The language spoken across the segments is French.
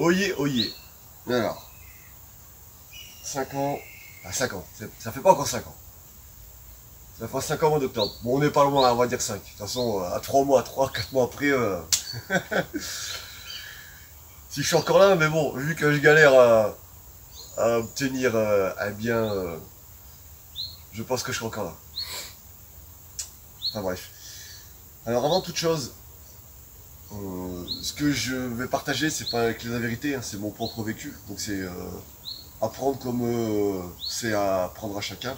Oyez, oyez. Alors, 5 ans. Ah, 5 ans. Ça fait pas encore 5 ans. Ça fera 5 ans au mois d'octobre. Bon, on n'est pas loin, on va dire 5. De toute façon, à 3 mois, 3, 4 mois après, si je suis encore là, mais bon, vu que je galère à obtenir un bien, je pense que je serai encore là. Enfin bref. Alors avant toute chose, ce que je vais partager, c'est pas avec la vérité, hein, c'est mon propre vécu. Donc c'est apprendre comme c'est à apprendre à chacun.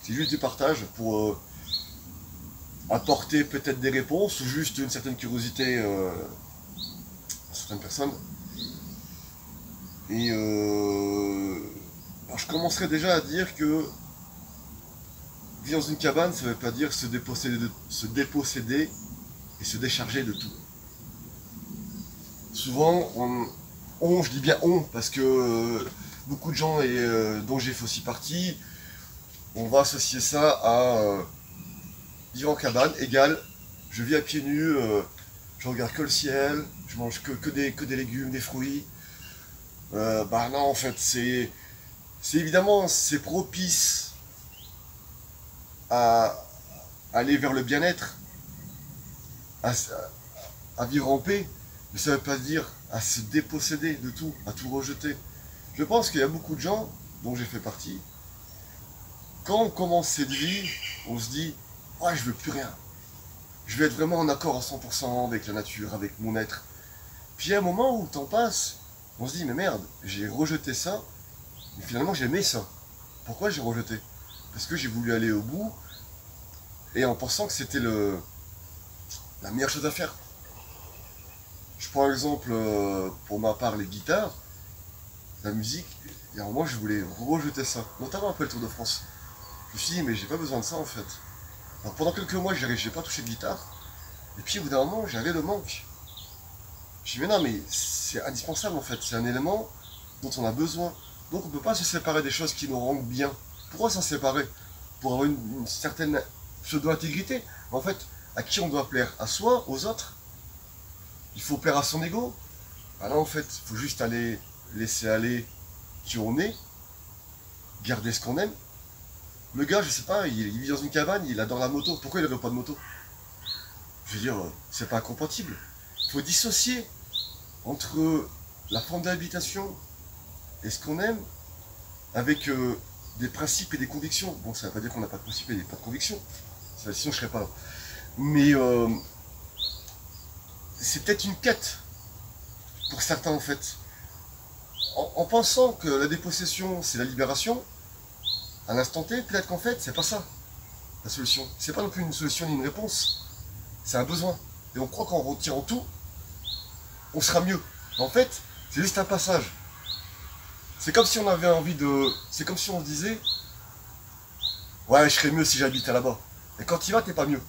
C'est juste du partage pour apporter peut-être des réponses ou juste une certaine curiosité à certaines personnes. Et alors je commencerai déjà à dire que vivre dans une cabane, ça veut pas dire se déposséder et se décharger de tout. Souvent, je dis bien on, parce que beaucoup de gens, et dont j'ai fait aussi partie, on va associer ça à vivre en cabane, égale, je vis à pieds nus, je regarde que le ciel, je mange que des légumes, des fruits. Bah non, en fait, c'est évidemment, c'est propice à aller vers le bien-être, à, à vivre en paix, mais ça ne veut pas dire à se déposséder de tout, à tout rejeter. Je pense qu'il y a beaucoup de gens, dont j'ai fait partie, quand on commence cette vie, on se dit ouais, je veux plus rien. Je vais être vraiment en accord à 100% avec la nature, avec mon être. Puis il y a un moment où le temps passe, on se dit mais merde, j'ai rejeté ça, mais finalement j'aimais ça. Pourquoi j'ai rejeté? Parce que j'ai voulu aller au bout, et en pensant que c'était la meilleure chose à faire. Je prends l'exemple, pour ma part, les guitares, la musique, et à un moment je voulais rejeter ça, notamment après le Tour de France. Je me suis dit mais j'ai pas besoin de ça en fait. Alors pendant quelques mois j'ai pas touché de guitare, et puis au bout d'un moment j'avais le manque. Je me dis mais non mais c'est indispensable en fait, c'est un élément dont on a besoin. Donc on peut pas se séparer des choses qui nous rendent bien. Pourquoi s'en séparer? Pour avoir une certaine pseudo-intégrité. En fait, à qui on doit plaire? À soi, aux autres? Il faut plaire à son ego? Ah là en fait, il faut juste aller laisser aller qui on est, garder ce qu'on aime. Le gars, je sais pas, il vit dans une cabane, il adore la moto. Pourquoi il n'aurait pas de moto? Je veux dire, c'est pas incompatible. Il faut dissocier entre la forme d'habitation et ce qu'on aime avec des principes et des convictions. Bon, ça veut pas dire qu'on n'a pas de principes et pas de convictions. Sinon, je serais pas là. Mais c'est peut-être une quête pour certains en fait. En pensant que la dépossession, c'est la libération, à l'instant T, peut-être qu'en fait, c'est pas ça, la solution. C'est pas non plus une solution ni une réponse. C'est un besoin. Et on croit qu'en retirant tout, on sera mieux. En fait, c'est juste un passage. C'est comme si on avait envie de... C'est comme si on se disait ouais, je serais mieux si j'habitais là-bas. Et quand tu y vas, t'es pas mieux.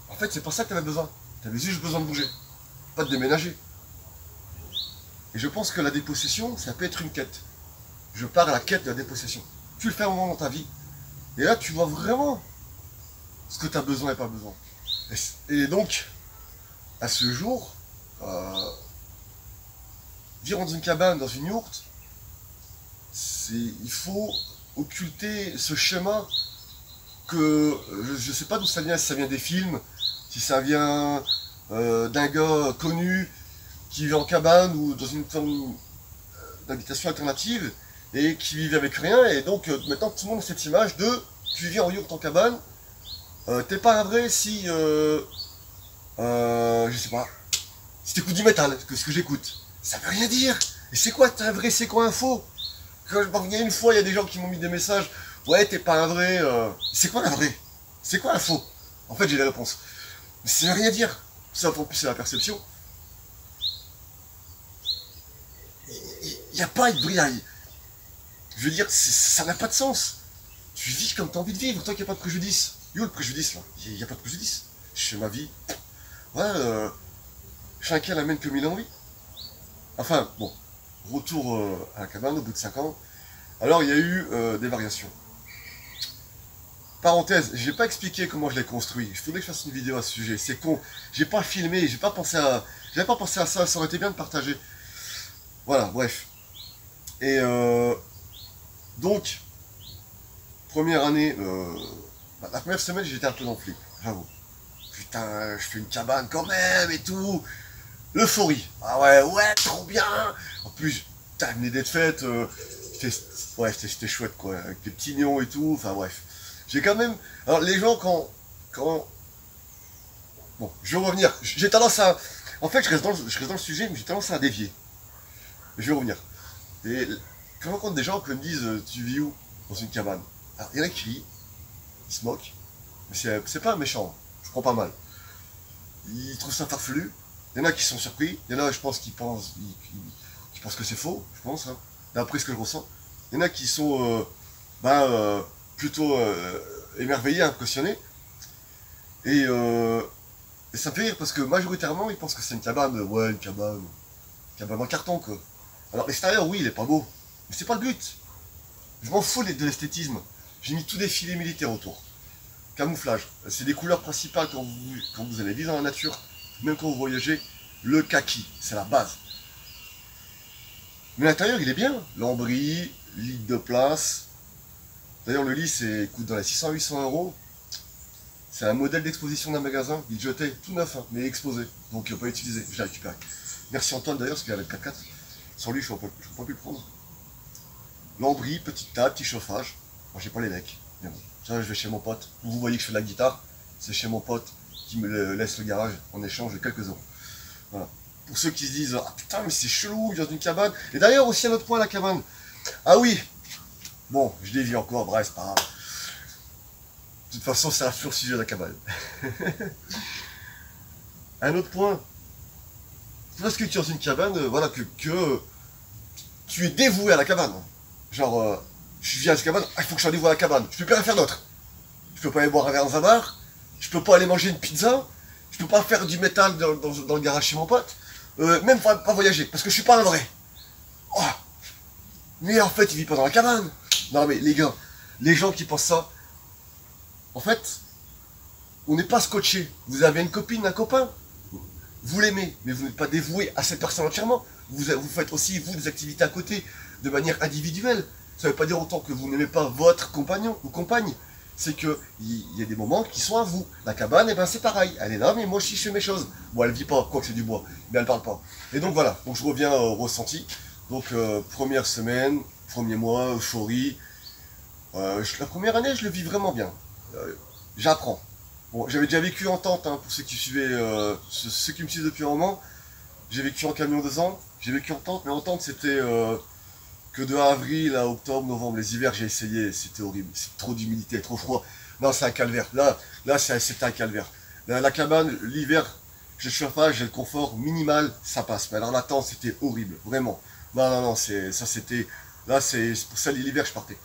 En fait, c'est pas ça que t'avais besoin. T'avais juste besoin de bouger. Pas de déménager. Et je pense que la dépossession, ça peut être une quête. Je pars à la quête de la dépossession. Tu le fais un moment dans ta vie. Et là, tu vois vraiment ce que tu as besoin et pas besoin. Et donc, à ce jour, vivre dans une cabane, dans une yourte, il faut occulter ce schéma que je ne sais pas d'où ça vient, si ça vient des films, si ça vient d'un gars connu qui vit en cabane ou dans une forme d'habitation alternative et qui vivait avec rien. Et donc maintenant tout le monde a cette image de tu vis en yourte en cabane, t'es pas un vrai si je sais pas, si t'écoutes du métal, que ce que j'écoute. Ça veut rien dire. Et c'est quoi t'es un vrai, c'est quoi un faux? Il y a une fois, il y a des gens qui m'ont mis des messages. Ouais, t'es pas un vrai. C'est quoi un vrai? C'est quoi un faux? En fait, j'ai les réponses. Mais ça veut rien dire. Ça, en plus, c'est la perception. Il n'y a pas de brillage. Je veux dire, ça n'a pas de sens. Tu vis comme t'as envie de vivre, tant qu'il n'y a pas de préjudice. Yo, le préjudice, là. Il n'y a pas de préjudice. Je fais ma vie. Ouais, chacun l'amène comme il a envie. Enfin, bon. Retour à la cabane au bout de 5 ans. Alors, il y a eu des variations. Parenthèse, j'ai pas expliqué comment je l'ai construit. Il faudrait que je fasse une vidéo à ce sujet. C'est con. J'ai pas filmé, j'ai pas pensé à J'avais pas pensé à ça, ça aurait été bien de partager. Voilà, bref. Et donc, première année, la première semaine, j'étais un peu dans le flip, j'avoue. Putain, je fais une cabane quand même et tout. L'euphorie. Ah ouais, ouais, trop bien. En plus, putain, venait d'être faite. C'était chouette quoi, avec des petits néons et tout. Enfin bref. J'ai quand même. Alors les gens quand. Bon, je vais revenir. J'ai tendance à. En fait, je reste dans le sujet, mais j'ai tendance à dévier. Je vais revenir. Et quand je rencontre des gens qui me disent tu vis où? Dans une cabane. Alors, il y en a qui rient, ils se moquent. Mais c'est pas méchant. Je prends pas mal. Ils trouvent ça farfelu. Il y en a qui sont surpris. Il y en a, je pense, qui pensent que c'est faux, je pense, hein, d'après ce que je ressens. Il y en a qui sont plutôt émerveillés, impressionnés. Et, et ça me fait rire parce que majoritairement, ils pensent que c'est une cabane. Ouais, une cabane en carton, quoi. Alors, l'extérieur, oui, il est pas beau. Mais c'est pas le but. Je m'en fous de l'esthétisme. J'ai mis tous des filets militaires autour. Camouflage. C'est des couleurs principales quand vous allez vivre dans la nature, même quand vous voyagez. Le kaki, c'est la base. Mais l'intérieur, il est bien. Lambris, lit de place. D'ailleurs, le lit, coûte dans les 600-800 euros. C'est un modèle d'exposition d'un magasin. Il jetait tout neuf, hein, mais exposé. Donc, pas utilisé. Je l'ai récupéré. Merci Antoine d'ailleurs, parce qu'il avait le 4x4. Sans lui, je n'aurais pas pu le prendre. Lambris, petite table, petit chauffage. Moi, j'ai pas les mecs. Mais bon, ça, je vais chez mon pote. Vous voyez que je fais de la guitare. C'est chez mon pote qui me laisse le garage en échange de quelques euros. Voilà. Pour ceux qui se disent ah putain mais c'est chelou dans une cabane. Et d'ailleurs aussi un autre point à la cabane. Ah oui. Bon, je dévie encore, bref, c'est pas grave. De toute façon, c'est un toujours sujet de la cabane. Un autre point. Lorsque tu es dans une cabane, voilà, que tu es dévoué à la cabane. Genre, je viens à cette cabane, il faut que je sois dévoué à la cabane. Je peux plus rien faire d'autre. Je peux pas aller boire un verre dans un bar. Je peux pas aller manger une pizza. Je peux pas faire du métal dans le garage chez mon pote. Même pas voyager, parce que je suis pas un vrai. Oh. Mais en fait, il vit pas dans la cabane. Non mais les gars, les gens qui pensent ça, en fait, on n'est pas scotché. Vous avez une copine, un copain, vous l'aimez, mais vous n'êtes pas dévoué à cette personne entièrement. Vous faites aussi, vous, des activités à côté, de manière individuelle. Ça ne veut pas dire autant que vous n'aimez pas votre compagnon ou compagne. C'est qu'il y a des moments qui sont à vous. La cabane, eh ben, c'est pareil. Elle est là, mais moi aussi je fais mes choses. Bon, elle vit pas, quoi que c'est du bois, mais elle parle pas. Et donc voilà, donc je reviens au ressenti. Donc première semaine, premier mois, euphorie. La première année, je le vis vraiment bien. J'apprends. Bon, j'avais déjà vécu en tente, hein, pour ceux qui me suivent depuis un moment. J'ai vécu en camion 2 ans, j'ai vécu en tente, mais en tente c'était que de avril à octobre, novembre. Les hivers, j'ai essayé, c'était horrible. C'est trop d'humidité, trop froid. Non, c'est un calvaire. Là c'est un calvaire. La cabane, l'hiver, j'ai le chauffage, j'ai le confort minimal, ça passe. Mais alors la tente, c'était horrible, vraiment. Non, c'était. Là, c'est pour ça l'hiver, je partais.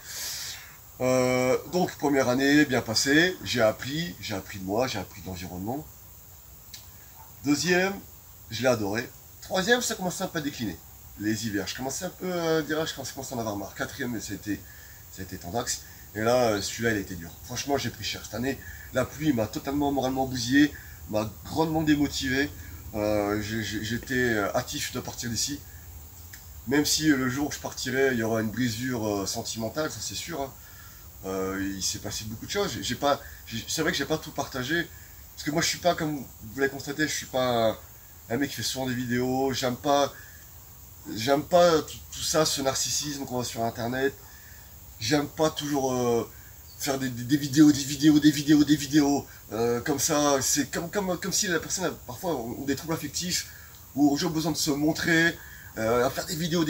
Donc, première année, bien passée. J'ai appris de moi, j'ai appris de l'environnement. Deuxième, je l'ai adoré. Troisième, ça commençait un peu à décliner. Les hivers, je commençais un peu à dire, je commençais à en avoir marre. Quatrième, ça a été tendax. Et là, celui-là, il a été dur. Franchement, j'ai pris cher. Cette année, la pluie m'a totalement moralement bousillé, m'a grandement démotivé. J'étais hâtif de partir d'ici. Même si le jour où je partirai, il y aura une brisure sentimentale, ça c'est sûr. Hein. Il s'est passé beaucoup de choses. C'est vrai que j'ai pas tout partagé. Parce que moi, je suis pas, comme vous l'avez constaté, je suis pas un mec qui fait souvent des vidéos. J'aime pas tout ça, ce narcissisme qu'on voit sur internet. J'aime pas toujours faire des vidéos. Comme ça, c'est comme si la personne a parfois ont des troubles affectifs ou ont besoin de se montrer, à faire des vidéos.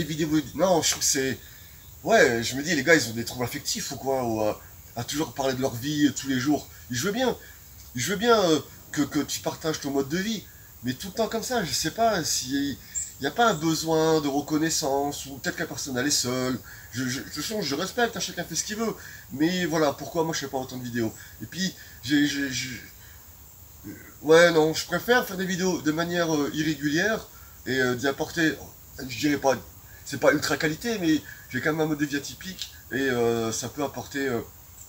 Non, je trouve que c'est. Ouais, je me dis, les gars, ils ont des troubles affectifs ou quoi, ou à toujours parler de leur vie tous les jours. Je veux bien que tu partages ton mode de vie, mais tout le temps comme ça, je sais pas si. Il n'y a pas un besoin de reconnaissance, ou peut-être que la personne elle est seule. Je respecte, hein, chacun fait ce qu'il veut. Mais voilà, pourquoi moi je fais pas autant de vidéos. Et puis, ouais, non, je préfère faire des vidéos de manière irrégulière et d'y apporter, je dirais pas, c'est pas ultra qualité, mais j'ai quand même un mode de vie atypique et ça peut apporter,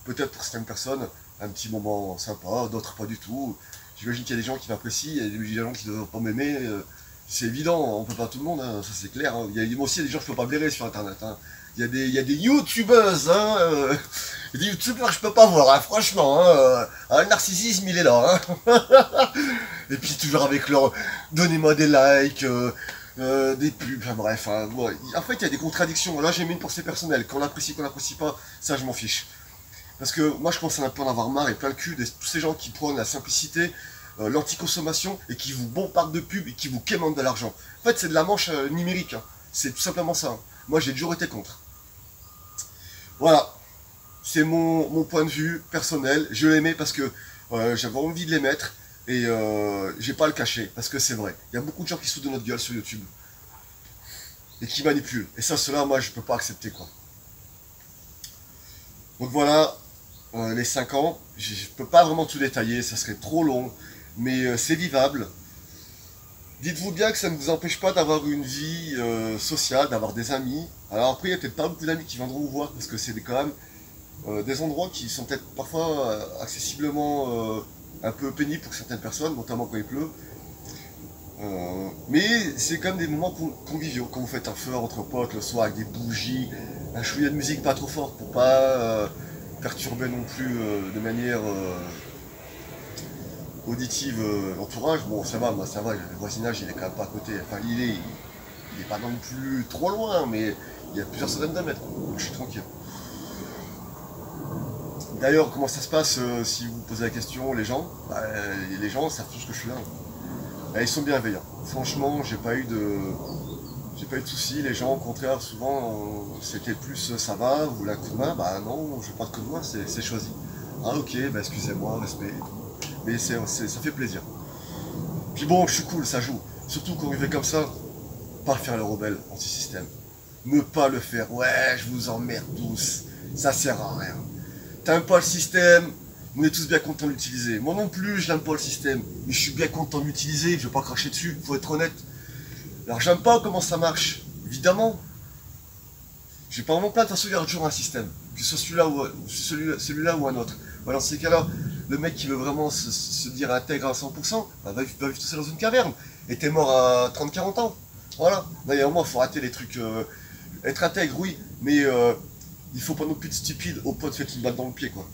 peut-être pour certaines personnes, un petit moment sympa, d'autres pas du tout. J'imagine qu'il y a des gens qui m'apprécient, il y a des gens qui ne doivent pas m'aimer. C'est évident, on peut pas tout le monde, hein, ça c'est clair. Hein. Il y a moi aussi des gens que je peux pas blairer sur internet. Hein. Il y a des youtubeuses, hein, des youtubeurs que je peux pas voir, hein, franchement. Hein, le narcissisme il est là. Hein. Et puis toujours avec leur donnez-moi des likes, des pubs, enfin bref. Hein, ouais. En fait il y a des contradictions. Là j'ai mis une pensée personnelle. Qu'on l'apprécie, qu'on l'apprécie pas, ça je m'en fiche. Parce que moi je commence à un peu en avoir marre et plein le cul de tous ces gens qui prônent la simplicité, l'anticonsommation et qui vous bombardent de pubs et qui vous quémandent de l'argent. En fait, c'est de la manche numérique. Hein. C'est tout simplement ça. Hein. Moi, j'ai toujours été contre. Voilà. C'est mon point de vue personnel. Je l'aimais parce que j'avais envie de les mettre et j'ai pas à le cacher parce que c'est vrai. Il y a beaucoup de gens qui se foutent de notre gueule sur YouTube et qui manipulent. Et ça, cela, moi, je peux pas accepter quoi. Donc voilà, les 5 ans. Je peux pas vraiment tout détailler, ça serait trop long, mais c'est vivable. Dites-vous bien que ça ne vous empêche pas d'avoir une vie sociale, d'avoir des amis. Alors après, il n'y a peut-être pas beaucoup d'amis qui viendront vous voir, parce que c'est quand même des endroits qui sont peut-être parfois accessiblement un peu pénibles pour certaines personnes, notamment quand il pleut. Mais c'est quand même des moments conviviaux, quand vous faites un feu entre potes le soir avec des bougies, un chouïa de musique pas trop fort pour pas perturber non plus de manière auditive l'entourage. Bon, ça va, moi ça va, le voisinage il est quand même pas à côté. Enfin, il est pas non plus trop loin, mais il y a plusieurs centaines de mètres, donc je suis tranquille. D'ailleurs, comment ça se passe si vous posez la question, les gens les gens savent tous que je suis là. Ils sont bienveillants. Franchement, j'ai pas eu de soucis. Les gens, au contraire, souvent, c'était plus ça va, vous voulez un coup de main? Bah non, je veux pas de coup de main, c'est choisi. Ah ok, bah excusez-moi, respect et tout. Mais ça fait plaisir. Puis bon, je suis cool, ça joue. Surtout quand on fait comme ça, pas faire le rebelle anti-système. Ne pas le faire. Ouais, je vous emmerde tous. Ça sert à rien. T'aimes pas le système, on est tous bien contents de l'utiliser. Moi non plus, je n'aime pas le système, mais je suis bien content de l'utiliser, je vais pas cracher dessus, faut être honnête. Alors j'aime pas comment ça marche, évidemment. J'ai pas vraiment plein de façon, il y aura toujours un système, que ce soit celui-là ou un autre. Voilà, dans ces cas-là, le mec qui veut vraiment se dire intègre à 100%, bah, va vivre tout seul dans une caverne. Et t'es mort à 30-40 ans. Voilà. Là, il y a un moment, il faut arrêter les trucs. Être intègre, oui, mais il faut pas non plus de stupide au point de faire une balle dans le pied, quoi.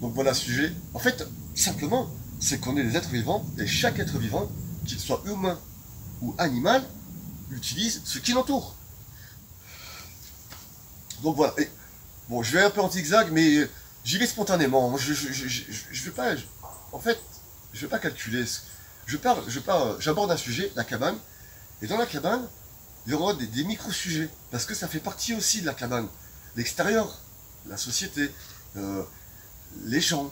Donc voilà le sujet. En fait, simplement, c'est qu'on est des êtres vivants, et chaque être vivant, qu'il soit humain ou animal, utilise ce qui l'entoure. Donc voilà. Et, bon, je vais un peu en zigzag, mais j'y vais spontanément. Je vais pas. En fait, je vais pas calculer. J'aborde un sujet, la cabane, et dans la cabane, il y aura des micro-sujets, parce que ça fait partie aussi de la cabane. L'extérieur, la société, les gens,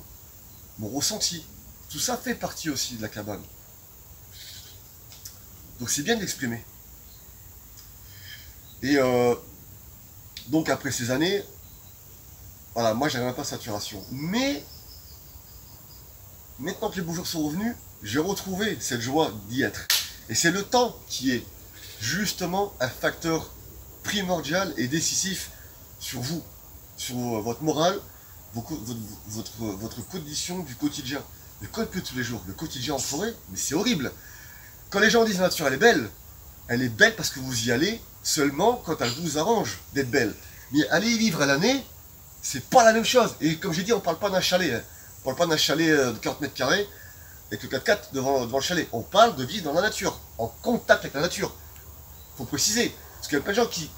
mon ressenti, tout ça fait partie aussi de la cabane. Donc c'est bien de l'exprimer. Et donc après ces années, voilà, moi j'avais pas saturation. Mais maintenant que les beaux jours sont revenus, j'ai retrouvé cette joie d'y être. Et c'est le temps qui est justement un facteur primordial et décisif sur vous, sur votre morale, votre condition du quotidien. Le code que tous les jours, le quotidien en forêt, mais c'est horrible. Quand les gens disent la nature elle est belle parce que vous y allez seulement quand elle vous arrange d'être belle. Mais aller y vivre à l'année, c'est pas la même chose. Et comme j'ai dit, on parle pas d'un chalet. Hein. On parle pas d'un chalet de 40 mètres carrés avec le 4x4 devant le chalet. On parle de vivre dans la nature, en contact avec la nature. Faut préciser. Parce qu'il y a plein de gens qui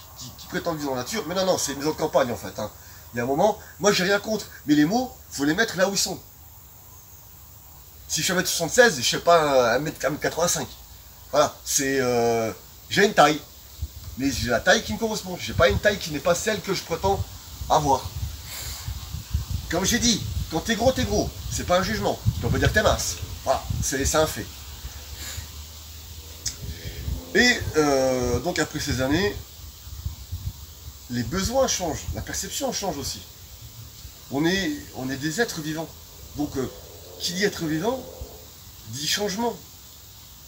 prétendent vivre dans la nature, mais non, c'est une maison de campagne en fait. Hein. Il y a un moment, moi j'ai rien contre, mais les mots, faut les mettre là où ils sont. Si je suis 1m76, je sais pas 1m85. Voilà, c'est. J'ai une taille, mais j'ai la taille qui me correspond. J'ai pas une taille qui n'est pas celle que je prétends avoir. Comme j'ai dit, quand t'es gros, c'est pas un jugement. On peut dire que t'es mince. Voilà, c'est un fait. Et donc après ces années, les besoins changent, la perception change aussi. On est des êtres vivants. Donc, qui dit être vivant, dit changement.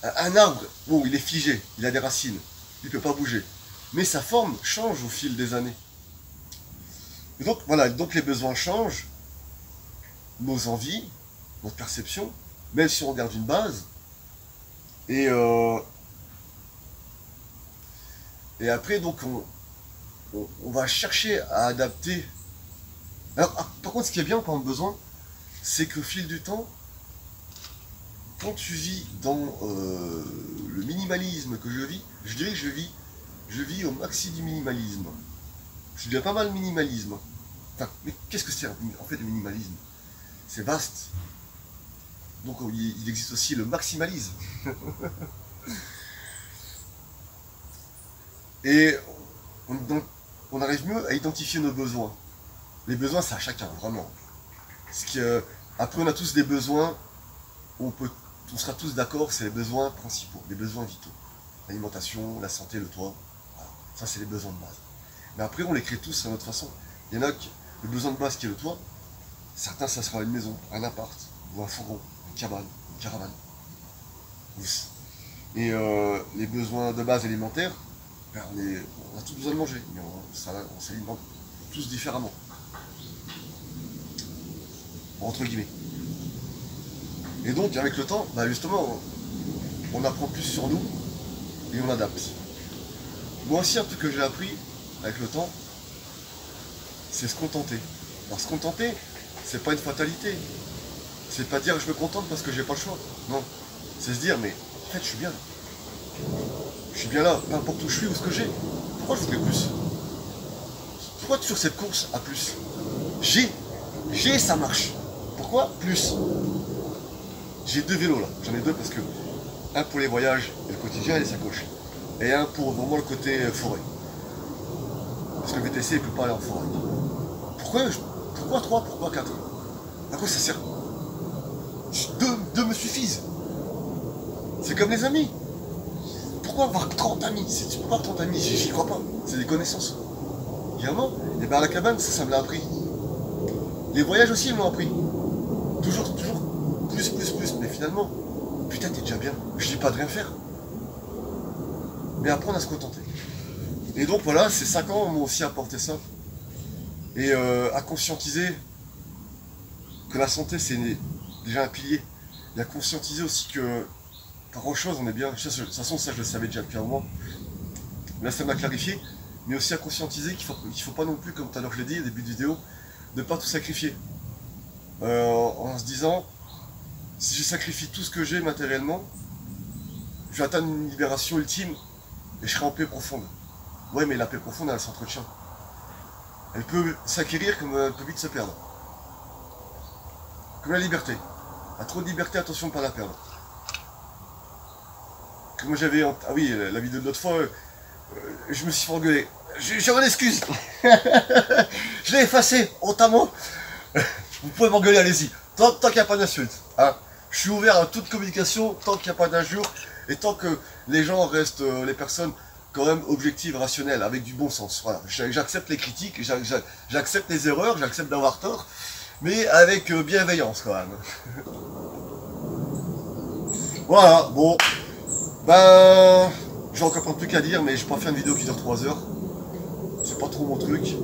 Un arbre, bon, il est figé, il a des racines, il ne peut pas bouger. Mais sa forme change au fil des années. Et donc, voilà, donc les besoins changent, nos envies, notre perception, même si on regarde une base, Et, et après, donc, on va chercher à adapter. Alors, par contre, ce qui est bien quand on a besoin, c'est qu'au fil du temps, quand tu vis dans le minimalisme que je vis, je dirais que je vis au maxi du minimalisme. Je dirais pas mal minimalisme. Enfin, mais qu'est-ce que c'est en fait le minimalisme? C'est vaste. Donc il existe aussi le maximalisme. Et on arrive mieux à identifier nos besoins. Les besoins, c'est à chacun, vraiment. Après, on a tous des besoins, on sera tous d'accord, c'est les besoins principaux, les besoins vitaux. L'alimentation, la santé, le toit, voilà. Ça c'est les besoins de base. Mais après, on les crée tous à notre façon. Il y en a qui, le besoin de base qui est le toit, certains, ça sera une maison, un appart, ou un fourgon, une cabane, une caravane. Et les besoins de base alimentaires, ben, on a tous besoin de manger, mais on s'alimente tous différemment. Entre guillemets. Et donc, avec le temps, bah justement, on apprend plus sur nous et on adapte. Moi aussi, un truc que j'ai appris avec le temps, c'est se contenter. Alors, se contenter, c'est pas une fatalité. C'est pas dire je me contente parce que j'ai pas le choix. Non. C'est se dire, mais en fait, je suis bien là. Je suis bien là, peu importe où je suis ou ce que j'ai. Pourquoi je voudrais plus? Pourquoi toujours cette course à plus? J'ai, ça marche. Pourquoi plus? J'ai 2 vélos là, j'en ai 2 parce que un pour les voyages et le quotidien et les sacoches, et un pour vraiment le côté forêt. Parce que le VTC il peut pas aller en forêt. Pourquoi 3, pourquoi 4? À quoi ça sert? 2 me suffisent. C'est comme les amis. Pourquoi avoir 30 amis? Si tu peux pas avoir 30 amis, j'y crois pas. C'est des connaissances. Évidemment, et ben à la cabane, ça me l'a appris. Les voyages aussi, ils me l'ont appris. Toujours, plus, mais finalement, putain, t'es déjà bien. Je dis pas de rien faire. Mais apprendre à se contenter. Et donc voilà, ces 5 ans m'ont aussi apporté ça. Et à conscientiser que la santé, c'est déjà un pilier. Et à conscientiser aussi que, par autre chose, on est bien. De toute façon, ça, je le savais déjà depuis un mois. Là, ça m'a clarifié. Mais aussi à conscientiser qu'il faut pas non plus, comme tout à l'heure je l'ai dit au début de vidéo, de ne pas tout sacrifier. En se disant, si je sacrifie tout ce que j'ai matériellement, je vais atteindre une libération ultime et je serai en paix profonde. Ouais, mais la paix profonde, elle s'entretient. Elle peut s'acquérir comme elle peut vite se perdre. Comme la liberté. À trop de liberté, attention de ne pas la perdre. Comme j'avais... Ah oui, la vidéo de l'autre fois, je me suis fait engueuler. J'ai une excuse. Je l'ai effacé, hontamment. Vous pouvez m'engueuler, allez-y. Tant qu'il n'y a pas d'insulte. Hein. Je suis ouvert à toute communication, tant qu'il n'y a pas d'injures, et tant que les gens restent, les personnes, quand même objectives, rationnelles, avec du bon sens. Voilà. J'accepte les critiques, j'accepte les erreurs, j'accepte d'avoir tort, mais avec bienveillance quand même. Voilà, bon. Ben, j'ai encore plein de trucs à dire, mais je peux pas faire une vidéo qui dure 3 heures. C'est pas trop mon truc.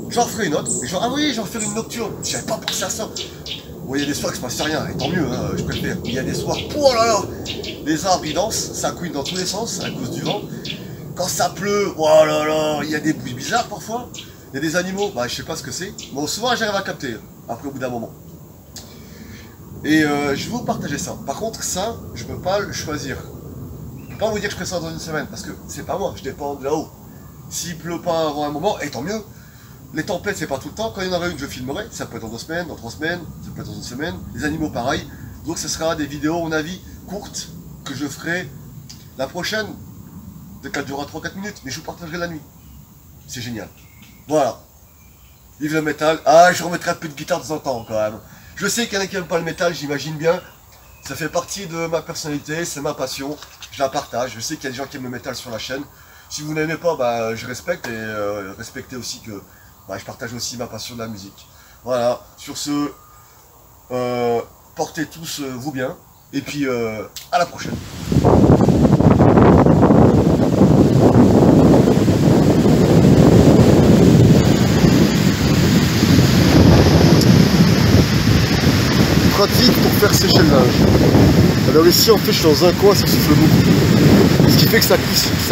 J'en ferai une autre. Et genre, ah oui, j'en ferai une nocturne. J'avais pas pensé à ça. Bon, il y a des soirs que ça se passe rien, et tant mieux, hein, je préfère. Il y a des soirs, oh là là, les arbres ils dansent, ça couine dans tous les sens à cause du vent. Quand ça pleut, oh là là, il y a des bruits bizarres parfois. Il y a des animaux, bah je sais pas ce que c'est. Bon, souvent j'arrive à capter, après au bout d'un moment. Et je vais vous partager ça. Par contre, ça, je peux pas le choisir. Je peux pas vous dire que je ferai ça dans une semaine, parce que c'est pas moi, je dépends de là-haut. S'il pleut pas avant un moment, et tant mieux. Les tempêtes, c'est pas tout le temps. Quand il y en aura une, je filmerai. Ça peut être dans 2 semaines, dans 3 semaines, ça peut être dans une semaine. Les animaux, pareil. Donc, ce sera des vidéos, à mon avis, courtes, que je ferai la prochaine. Peut-être qu'elle durera 3-4 minutes, mais je vous partagerai la nuit. C'est génial. Voilà. Vive le métal. Ah, je remettrai un peu de guitare de temps en temps, quand même. Je sais qu'il y en a qui n'aiment pas le métal, j'imagine bien. Ça fait partie de ma personnalité, c'est ma passion. Je la partage. Je sais qu'il y a des gens qui aiment le métal sur la chaîne. Si vous n'aimez pas, bah, je respecte, et respectez aussi que bah, je partage aussi ma passion de la musique. Voilà, sur ce, portez tous vous bien, et puis à la prochaine. Pratique pour faire sécher le linge. Alors ici en fait je suis dans un coin, ça souffle beaucoup. Ce qui fait que ça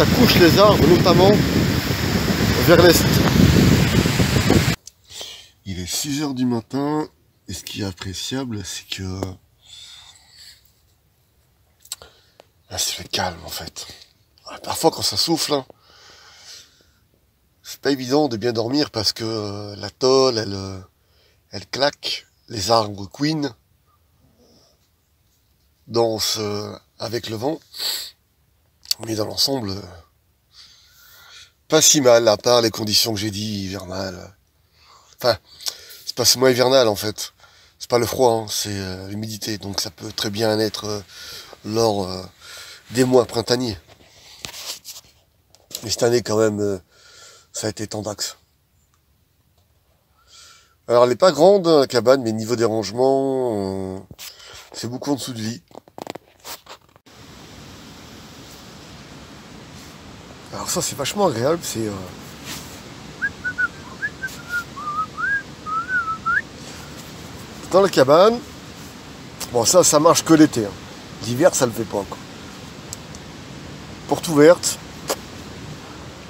couche les arbres, notamment vers l'est. Il est 6 h du matin, et ce qui est appréciable, c'est que là, c'est le calme en fait. Parfois quand ça souffle, hein, c'est pas évident de bien dormir parce que la tôle, elle claque, les arbres couinent, dansent avec le vent, mais dans l'ensemble, pas si mal, à part les conditions que j'ai dit, hivernales. Enfin, c'est pas seulement hivernal en fait, c'est pas le froid, hein, c'est l'humidité, donc ça peut très bien être lors des mois printaniers. Mais cette année quand même, ça a été tendax. Alors elle n'est pas grande la cabane, mais niveau des rangements, c'est beaucoup en dessous du lit. Alors ça c'est vachement agréable, c'est dans la cabane. Bon ça marche que l'été, hein. L'hiver ça le fait pas quoi. Porte ouverte,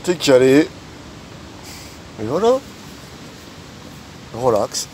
t'es calé, et voilà, relax.